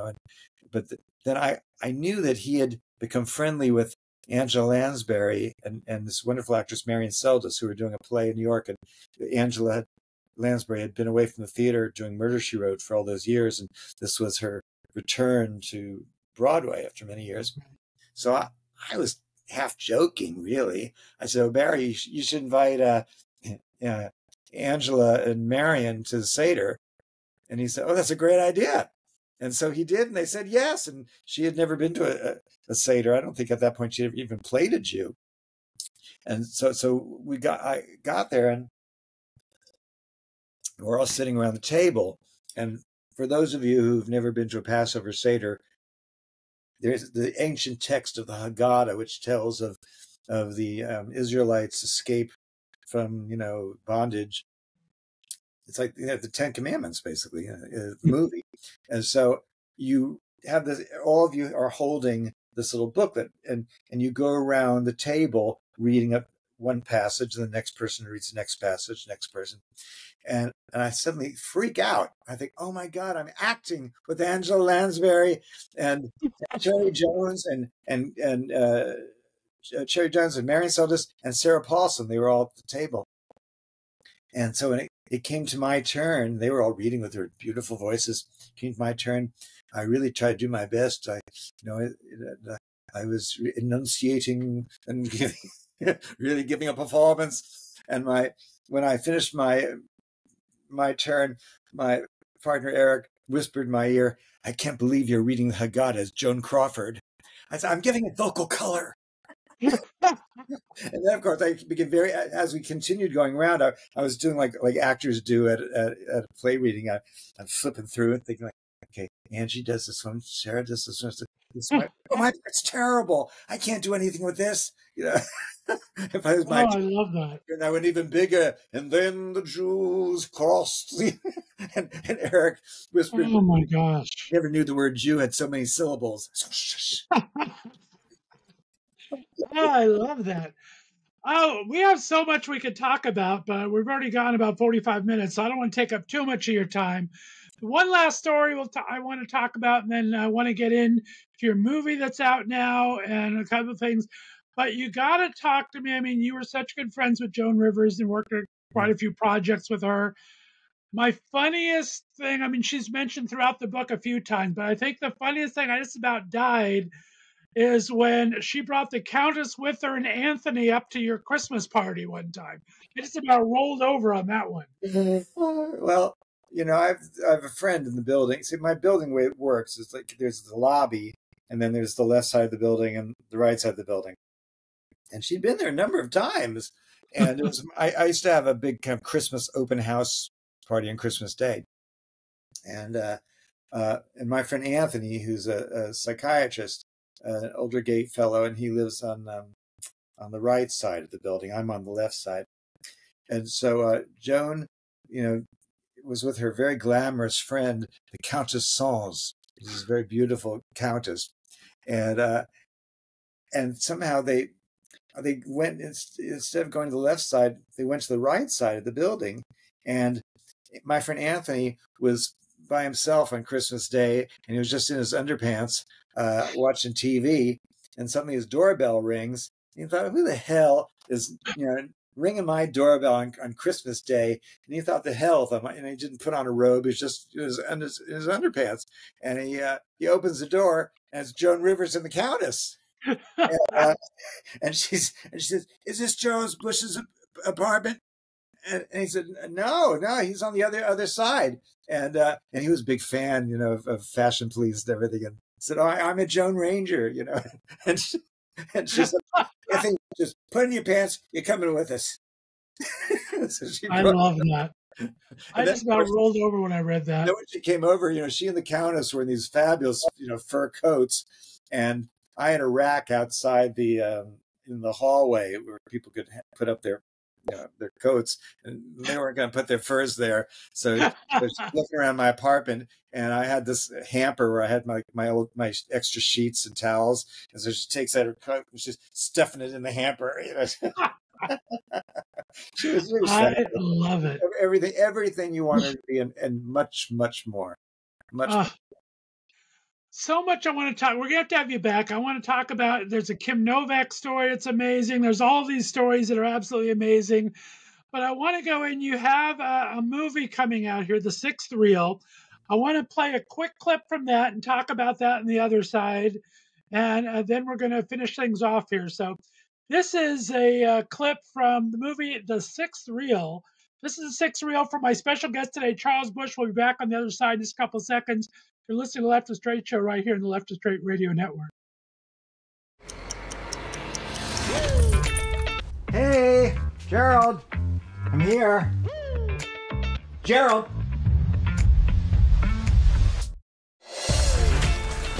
but then I knew that he had become friendly with Angela Lansbury and this wonderful actress Marion Seldes, who were doing a play in New York, and Angela Lansbury had been away from the theater doing Murder, She Wrote for all those years, and this was her return to Broadway after many years. So I was half joking, really. I said, "Oh, Barry, you should invite Angela and Marion to the Seder." And he said, "Oh, that's a great idea." And so he did, and they said yes. And she had never been to a Seder. I don't think at that point she had even played a Jew. And so I got there, and we're all sitting around the table. And for those of you who've never been to a Passover Seder, there's the ancient text of the Haggadah, which tells of the Israelites' escape from bondage. It's like the Ten Commandments, basically, the movie. And so you have this. All of you are holding this little booklet, and you go around the table reading up one passage, and the next person reads the next passage, next person. And I suddenly freak out. I think, oh my God, I'm acting with Angela Lansbury and Cherry Jones and Cherry Jones and Marion Seldes and Sarah Paulson. They were all at the table. And so when it came to my turn, they were all reading with their beautiful voices. It came to my turn. I really tried to do my best. I was enunciating and really giving a performance. And when I finished my turn, my partner Eric whispered in my ear, "I can't believe you're reading the Haggadah as Joan Crawford." I said, "I'm giving it vocal color." And then, of course, I became as we continued going around, I was doing like actors do at a play reading. I'm flipping through it, thinking, okay, Angie does this one, Sarah does this one. It's terrible. I can't do anything with this. If I was I love that. And I went even bigger. And then the Jews crossed. and Eric whispered, "Oh my gosh!" Never knew the word Jew had so many syllables. I love that. Oh, we have so much we could talk about, but we've already gone about 45 minutes, so I don't want to take up too much of your time. One last story I want to talk about, and then I want to get into your movie that's out now and a couple of things. But you got to talk to me. I mean, you were such good friends with Joan Rivers and worked on quite a few projects with her. My funniest thing, I mean, she's mentioned throughout the book a few times, but I think the funniest thing, I just about died, is when she brought the Countess with her and Anthony up to your Christmas party one time. I just about rolled over on that one. Well, I have a friend in the building. See, my building, the way it works is like there's the lobby, and then there's the left side of the building and the right side of the building. And she'd been there a number of times. And it was I used to have a big kind of Christmas open house party on Christmas Day. And my friend Anthony, who's a psychiatrist, an older gay fellow, and he lives on the right side of the building. I'm on the left side. And so Joan, was with her very glamorous friend, the Countess Sans, who's this very beautiful countess. And somehow they went, instead of going to the left side, they went to the right side of the building. And my friend Anthony was by himself on Christmas Day, and he was just in his underpants watching TV, and suddenly his doorbell rings. And he thought, who the hell is ringing my doorbell on Christmas Day, and he thought the hell of him, and he didn't put on a robe. He was in his underpants, and he opens the door, and it's Joan Rivers and the Countess, and she says, "Is this Busch's apartment?" And he said, "No, he's on the other side." And he was a big fan, of Fashion Police and everything, and said, "Oh, I'm a Joan Ranger," and she said, "I think just put in your pants. You're coming with us." So I love that. I just about rolled over when I read that. When she came over, she and the Countess were in these fabulous, fur coats, and I had a rack outside in the hallway where people could put up their coats, and they weren't going to put their furs there. So she's looking around my apartment, and I had this hamper where I had my extra sheets and towels. And so she takes out her coat and she's stuffing it in the hamper. She was really I love it. Everything you wanted to be, and much, much more. So much I want to talk. We're going to have you back. I want to talk about, there's a Kim Novak story. It's amazing. There's all these stories that are absolutely amazing. But I want to go in. You have a movie coming out here, The Sixth Reel. I want to play a quick clip from that and talk about that on the other side. And then we're going to finish things off here. So this is a clip from the movie, The Sixth Reel. This is The Sixth Reel from my special guest today, Charles Busch. We'll be back on the other side in just a couple of seconds. You're listening to the Left of Str8 show right here on the Left of Str8 Radio Network. Hey, Gerald. I'm here. Gerald.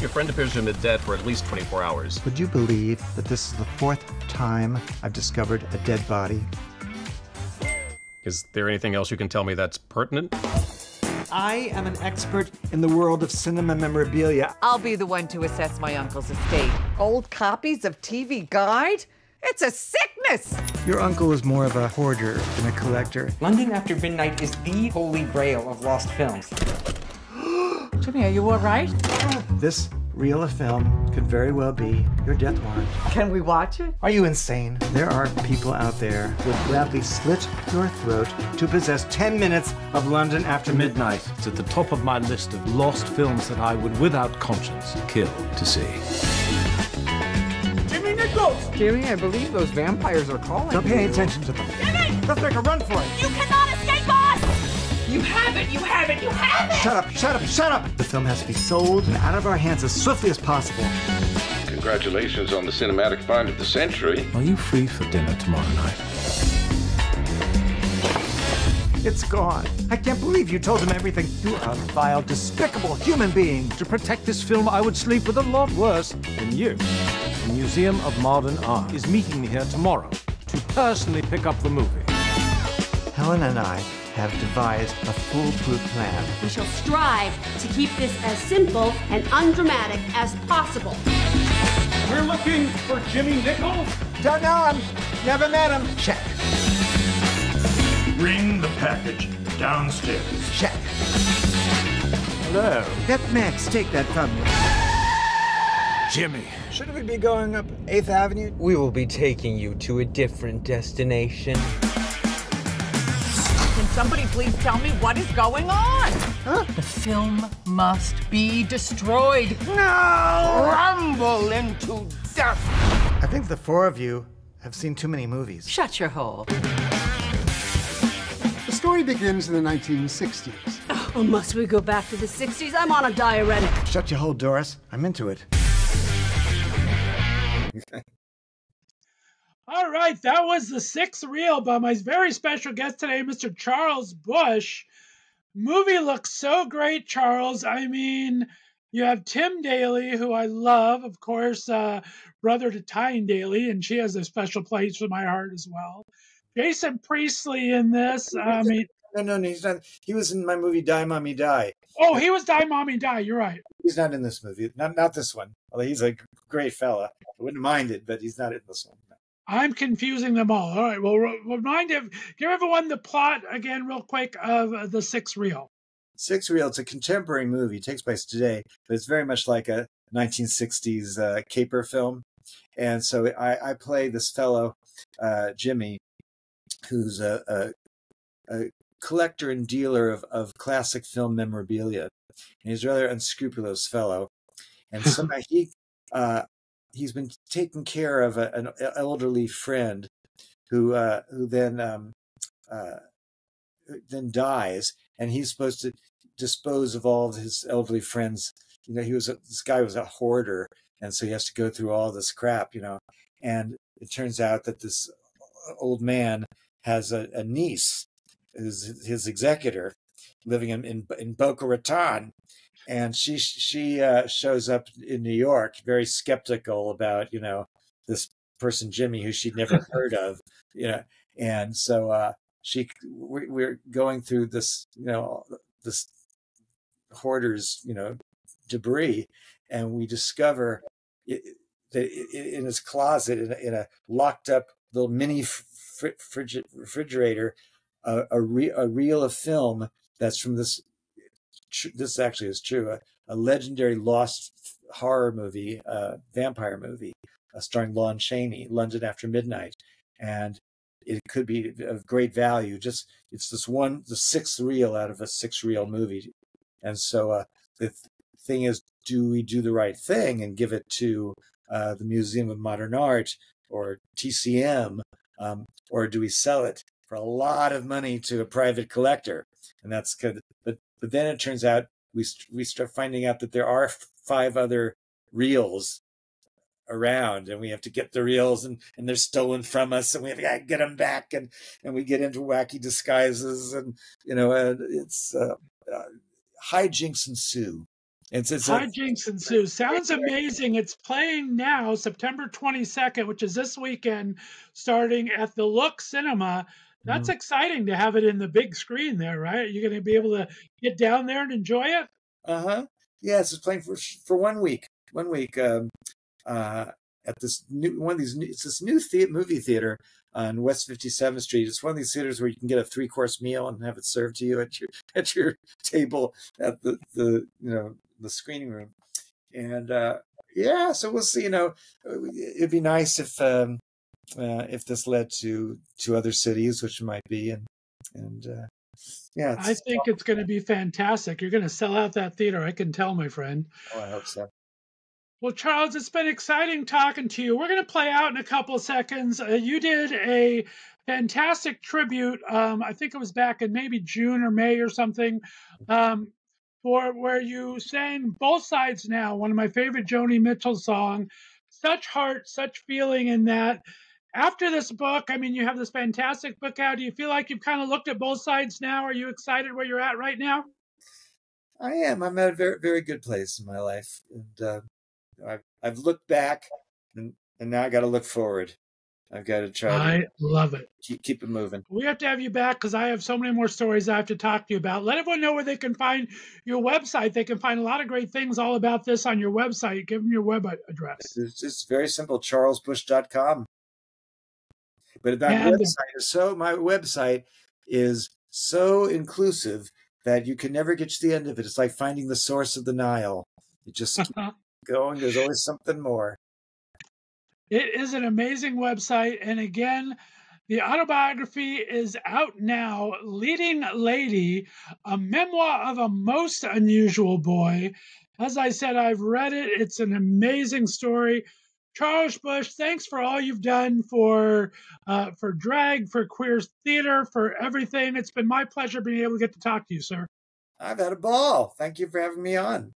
Your friend appears to have been dead for at least 24 hours. Would you believe that this is the 4th time I've discovered a dead body? Is there anything else you can tell me that's pertinent? I am an expert in the world of cinema memorabilia. I'll be the one to assess my uncle's estate. Old copies of TV Guide? It's a sickness! Your uncle is more of a hoarder than a collector. London After Midnight is the holy grail of lost films. Jimmy, are you all right? This reel of film could very well be your death warrant. Can we watch it? Are you insane? There are people out there who would gladly slit your throat to possess 10 minutes of London After Midnight. It's at the top of my list of lost films that I would, without conscience, kill to see. Jimmy Nichols! Jimmy, I believe those vampires are calling. Don't pay any attention to them. Jimmy! Let's make a run for it. You cannot escape us! You have it! You have it! You have it! Shut up! Shut up! Shut up! The film has to be sold and out of our hands as swiftly as possible. Congratulations on the cinematic find of the century. Are you free for dinner tomorrow night? It's gone. I can't believe you told him everything. You are a vile, despicable human being. To protect this film, I would sleep with a lot worse than you. The Museum of Modern Art is meeting me here tomorrow to personally pick up the movie. Helen and I have devised a foolproof plan. We shall strive to keep this as simple and undramatic as possible. We're looking for Jimmy Nichols? Don't know him. Never met him. Check. Bring the package downstairs. Check. Hello. Let Max take that from you. Jimmy. Shouldn't we be going up 8th Avenue? We will be taking you to a different destination. Can somebody please tell me what is going on? Huh? The film must be destroyed. No! Rumble into death. I think the 4 of you have seen too many movies. Shut your hole. The story begins in the 1960s. Oh, must we go back to the 60s? I'm on a diuretic. Shut your hole, Doris. I'm into it. All right, that was The Sixth Reel by my very special guest today, Mr. Charles Busch. Movie looks so great, Charles. I mean, you have Tim Daly, who I love, of course, brother to Tyne Daly, and she has a special place in my heart as well. Jason Priestley in this. I mean, no, he's not. He was in my movie Die Mommy Die. Oh, he was Die Mommy Die. You're right. He's not in this movie. Not this one. Although he's a great fella. I wouldn't mind it, but he's not in this one. I'm confusing them all. All right. Well, give everyone the plot again, real quick, of The Sixth Reel. Sixth Reel. It's a contemporary movie. It takes place today, but it's very much like a 1960s caper film. And so I play this fellow, Jimmy, who's a collector and dealer of classic film memorabilia. And he's a rather unscrupulous fellow. And somehow he's been taking care of an elderly friend who then dies, and he's supposed to dispose of all of his elderly friends. You know, this guy was a hoarder, and so he has to go through all this crap, you know. And it turns out that this old man has a niece, his executor, living in Boca Raton, and she shows up in New York, very skeptical about, you know, this person Jimmy, who she'd never heard of, you know. And so we're going through this, you know, this hoarder's, you know, debris, and we discover in his closet, in a locked up little mini refrigerator, a reel of film that's from this actually is true, a legendary lost horror movie, vampire movie, starring Lon Chaney, London After Midnight. And it could be of great value. Just, it's the sixth reel out of a 6-reel movie. And so the thing is, do we do the right thing and give it to the Museum of Modern Art or TCM, or do we sell it for a lot of money to a private collector? And that's good. But then it turns out we start finding out that there are 5 other reels around, and we have to get the reels, and they're stolen from us, and we have to get them back, and we get into wacky disguises, and, you know, it's hijinks ensue. Hijinks ensue. Sounds amazing. It's playing now, September 22nd, which is this weekend, starting at the Look Cinema. That's exciting to have it in the big screen there, right? Are you going to be able to get down there and enjoy it? Yes, it's playing for 1 week. 1 week at this new it's this new movie theater on West 57th Street. It's one of these theaters where you can get a 3-course meal and have it served to you at your table at the you know, the screening room. And so we'll see. You know, it'd be nice if this led to other cities, which it might be, and yeah, I think it's going to be fantastic. You're going to sell out that theater, I can tell, my friend. Oh, I hope so. Well, Charles, it's been exciting talking to you. We're going to play out in a couple of seconds. You did a fantastic tribute. I think it was back in maybe June or May or something, for where you sang Both Sides Now, one of my favorite Joni Mitchell songs. Such heart, such feeling in that. After this book, I mean, you have this fantastic book out. Do you feel like you've kind of looked at both sides now? Are you excited where you're at right now? I am. I'm at a very, very good place in my life. And I've looked back, and now I got to look forward. I've got to try. I love it. Keep it moving. We have to have you back because I have so many more stories I have to talk to you about. Let everyone know where they can find your website. They can find a lot of great things all about this on your website. Give them your web address. It's very simple, charlesbusch.com. But my website is so inclusive that you can never get to the end of it. It's like finding the source of the Nile. You just keep going. There's always something more. It is an amazing website. And again, the autobiography is out now. Leading Lady, a memoir of a most unusual boy. As I said, I've read it. It's an amazing story. Charles Busch, thanks for all you've done for drag, for queer theater, for everything. It's been my pleasure being able to get to talk to you, sir. I've had a ball. Thank you for having me on.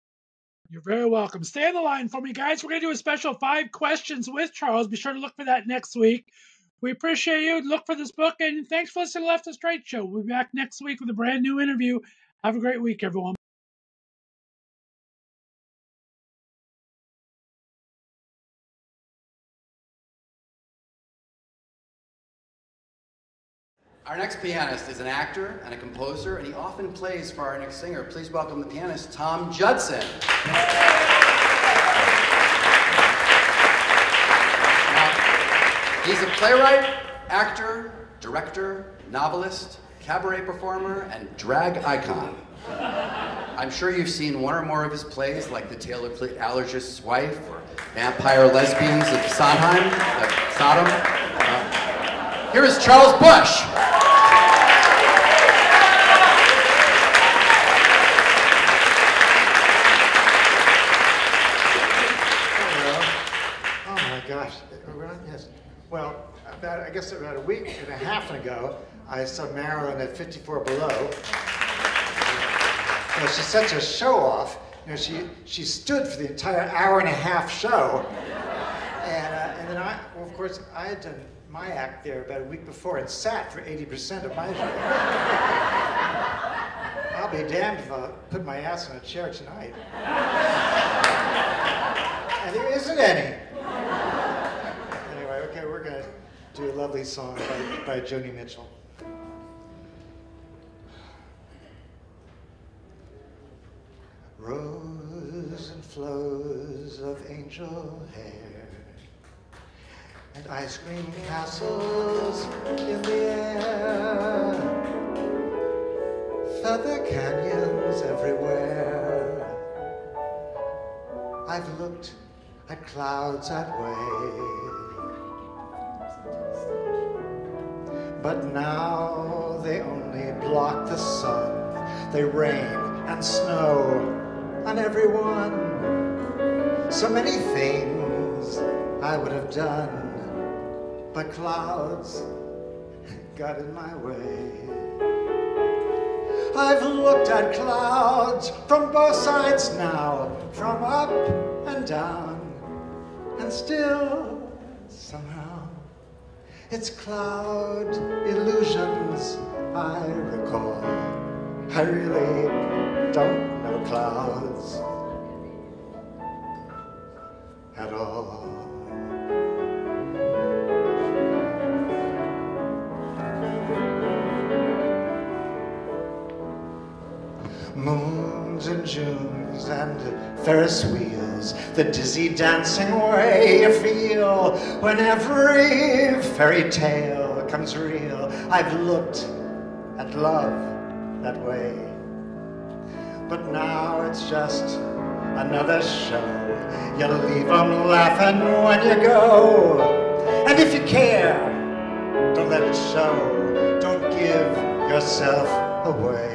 You're very welcome. Stay on the line for me, guys. We're going to do a special 5 questions with Charles. Be sure to look for that next week. We appreciate you. Look for this book, and thanks for listening to Left of Str8 Show. We'll be back next week with a brand new interview. Have a great week, everyone. Our next pianist is an actor and a composer, and he often plays for our next singer. Please welcome the pianist, Tom Judson. Now, he's a playwright, actor, director, novelist, cabaret performer, and drag icon. I'm sure you've seen one or more of his plays, like The Tale of Alchemists Wife, or Vampire Lesbians of Sodom. Here is Charles Busch. gosh. Yes. Well, I guess about a week and a half ago, I saw Marilyn at 54 Below. She's such a show-off. She stood for the entire hour and a half show. And then of course, I had done my act there about a week before and sat for 80% of my show. I'll be damned if I'll put my ass in a chair tonight. And there isn't any. Anyway, okay, we're going to do a lovely song by Joni Mitchell. Rose and flows of angel hair and ice cream castles in the air, feather canyons everywhere. I've looked at clouds that way, but now they only block the sun. They rain and snow on everyone. So many things I would have done, but clouds got in my way. I've looked at clouds from both sides now, from up and down, and still, somehow, it's cloud illusions I recall. I really don't know clouds at all. Moons and Junes and Ferris wheels, the dizzy dancing way you feel when every fairy tale comes real. I've looked at love that way, but now it's just another show. You leave them laughing when you go, and if you care, don't let it show. Don't give yourself away.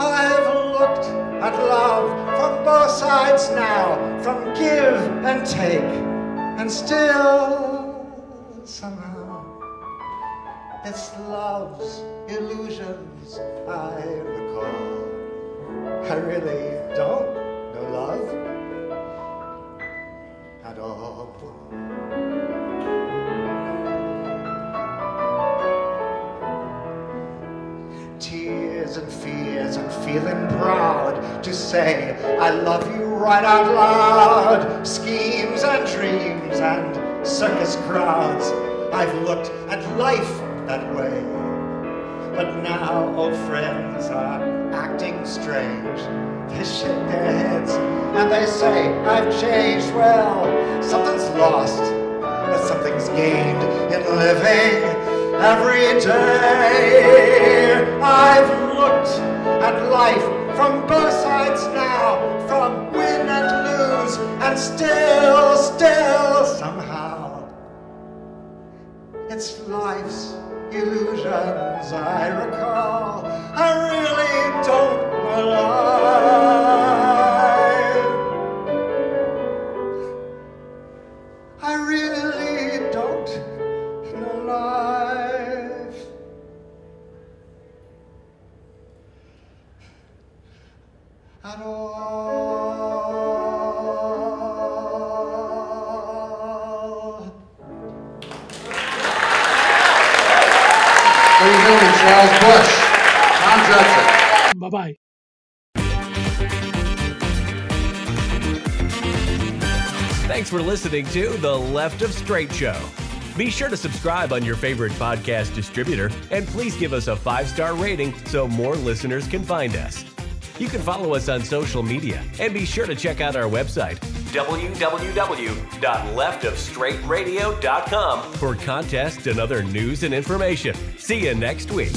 I've looked at love from both sides now, from give and take, and still, somehow, it's love's illusions I recall. I really don't know love at all. Tears and fears and feeling proud to say I love you right out loud. Schemes and dreams and circus crowds. I've looked at life that way, but now old friends are acting strange. They shake their heads and they say I've changed. Well, something's lost, but something's gained in living every day. I've looked at life from both sides now, from win and lose, and still, somehow, it's life's illusions I recall. I really don't know life. I really don't know life at all. Ladies and gentlemen, Charles Busch, Tom Judson. Bye-bye. Thanks for listening to The Left of Str8 Show. Be sure to subscribe on your favorite podcast distributor, and please give us a 5-star rating so more listeners can find us. You can follow us on social media, and be sure to check out our website, www.leftofstr8radio.com, for contests and other news and information. See you next week.